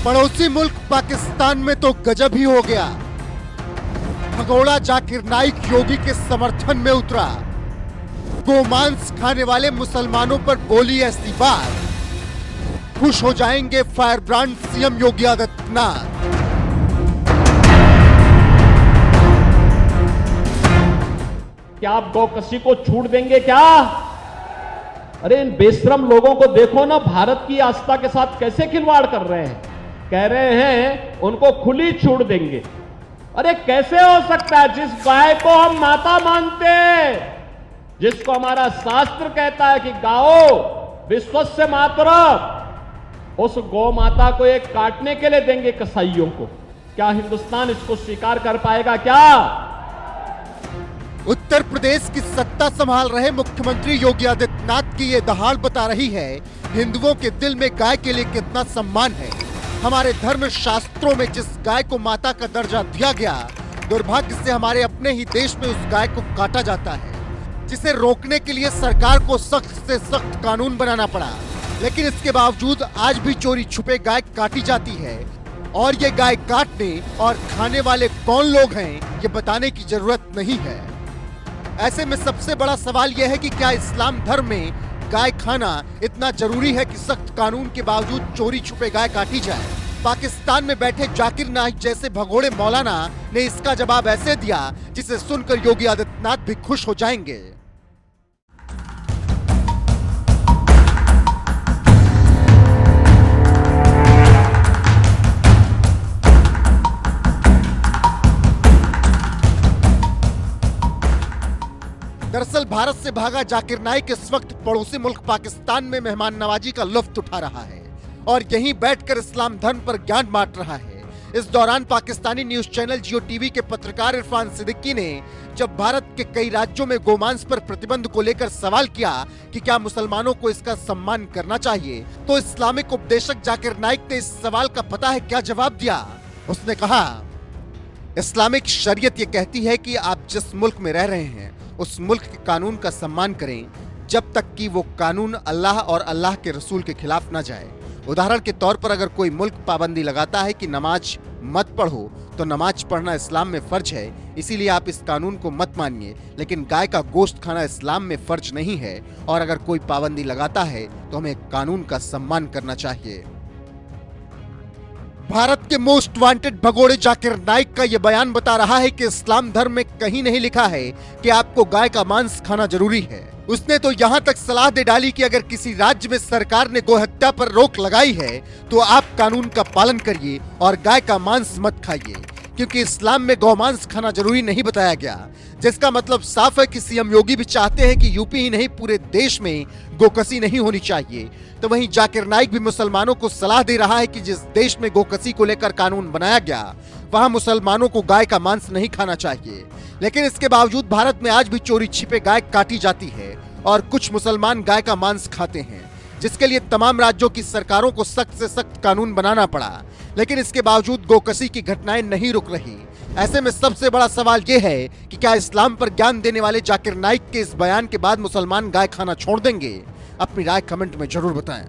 पड़ोसी मुल्क पाकिस्तान में तो गजब ही हो गया। भगोड़ा जाकिर नाइक योगी के समर्थन में उतरा। गोमांस खाने वाले मुसलमानों पर बोली ऐसी बात, खुश हो जाएंगे fire brand CM Yogi Adityanath. क्या आप गौकशी को छूट देंगे क्या? अरे इन बेशरम लोगों को देखो ना, भारत की आस्था के साथ कैसे खिलवाड़ कर रहे हैं। कह रहे हैं उनको खुली छूट देंगे। अरे कैसे हो सकता है? जिस गाय को हम माता मानते हैं, जिसको हमारा शास्त्र कहता है कि गाओ विश्वस्य मातरम, उस गौ माता को एक काटने के लिए देंगे कसाईयों को। क्या हिंदुस्तान इसको स्वीकार कर पाएगा क्या? उत्तर प्रदेश की सत्ता संभाल रहे मुख्यमंत्री योगी आदित्यनाथ की ये दहाड़ बता रही है हिंदुओं के दिल में गाय के लिए कितना सम्मान है। हमारे धर्म शास्त्रों में जिस गाय को माता का दर्जा दिया गया, दुर्भाग्य से हमारे अपने ही देश में उस गाय को काटा जाता है, जिसे रोकने के लिए सरकार को सख्त से सख्त कानून बनाना पड़ा। लेकिन इसके बावजूद आज भी चोरी छुपे गाय काटी जाती है, और ये गाय काटने और खाने वाले कौन लोग हैं ये बताने की जरूरत नहीं है। ऐसे में सबसे बड़ा सवाल यह है कि क्या इस्लाम धर्म में गाय खाना इतना जरूरी है कि सख्त कानून के बावजूद चोरी छुपे गाय काटी जाए? पाकिस्तान में बैठे जाकिर नाइक जैसे भगोड़े मौलाना ने इसका जवाब ऐसे दिया जिसे सुनकर योगी आदित्यनाथ भी खुश हो जाएंगे। दरअसल भारत से भागा जाकिर नाइक इस वक्त पड़ोसी मुल्क पाकिस्तान में मेहमान नवाजी का लुत्फ उठा रहा है और यहीं बैठकर इस्लाम धर्म पर ज्ञान बांट रहा है। इस दौरान पाकिस्तानी न्यूज चैनल जियो टीवी के पत्रकार इरफान सिद्दीकी ने जब भारत के कई राज्यों में गोमांस पर प्रतिबंध को लेकर सवाल किया कि क्या मुसलमानों को इसका सम्मान करना चाहिए, तो इस्लामिक उपदेशक जाकिर नाइक ने इस सवाल का पता है क्या जवाब दिया। उसने कहा, इस्लामिक शरीयत ये कहती है कि आप जिस मुल्क में रह रहे हैं उस मुल्क के कानून का सम्मान करें, जब तक कि वो कानून अल्लाह और अल्लाह के रसूल के खिलाफ ना जाए। उदाहरण के तौर पर अगर कोई मुल्क पाबंदी लगाता है कि नमाज मत पढ़ो, तो नमाज पढ़ना इस्लाम में फर्ज है, इसीलिए आप इस कानून को मत मानिए। लेकिन गाय का गोश्त खाना इस्लाम में फर्ज नहीं है, और अगर कोई पाबंदी लगाता है तो हमें कानून का सम्मान करना चाहिए। भारत के मोस्ट वांटेड भगोड़े जाकिर नाइक का यह बयान बता रहा है कि इस्लाम धर्म में कहीं नहीं लिखा है कि आपको गाय का मांस खाना जरूरी है। उसने तो यहाँ तक सलाह दे डाली कि अगर किसी राज्य में सरकार ने गोहत्या पर रोक लगाई है तो आप कानून का पालन करिए और गाय का मांस मत खाइए, क्योंकि इस्लाम में गौमांस खाना जरूरी नहीं बताया गया। जिसका मतलब साफ है कि सीएम योगी भी चाहते हैं कि यूपी ही नहीं पूरे देश में गोकसी नहीं होनी चाहिए। तो वहीं जाकिर नाइक भी मुसलमानों को सलाह दे रहा है कि जिस देश में गोकसी को लेकर कानून बनाया गया, वहां मुसलमानों को गाय का मांस नहीं खाना चाहिए। लेकिन इसके बावजूद भारत में आज भी चोरी छिपे गाय काटी जाती है और कुछ मुसलमान गाय का मांस खाते हैं, जिसके लिए तमाम राज्यों की सरकारों को सख्त से सख्त कानून बनाना पड़ा। लेकिन इसके बावजूद गोकसी की घटनाएं नहीं रुक रही। ऐसे में सबसे बड़ा सवाल यह है कि क्या इस्लाम पर ज्ञान देने वाले जाकिर नाइक के इस बयान के बाद मुसलमान गाय खाना छोड़ देंगे? अपनी राय कमेंट में जरूर बताएं।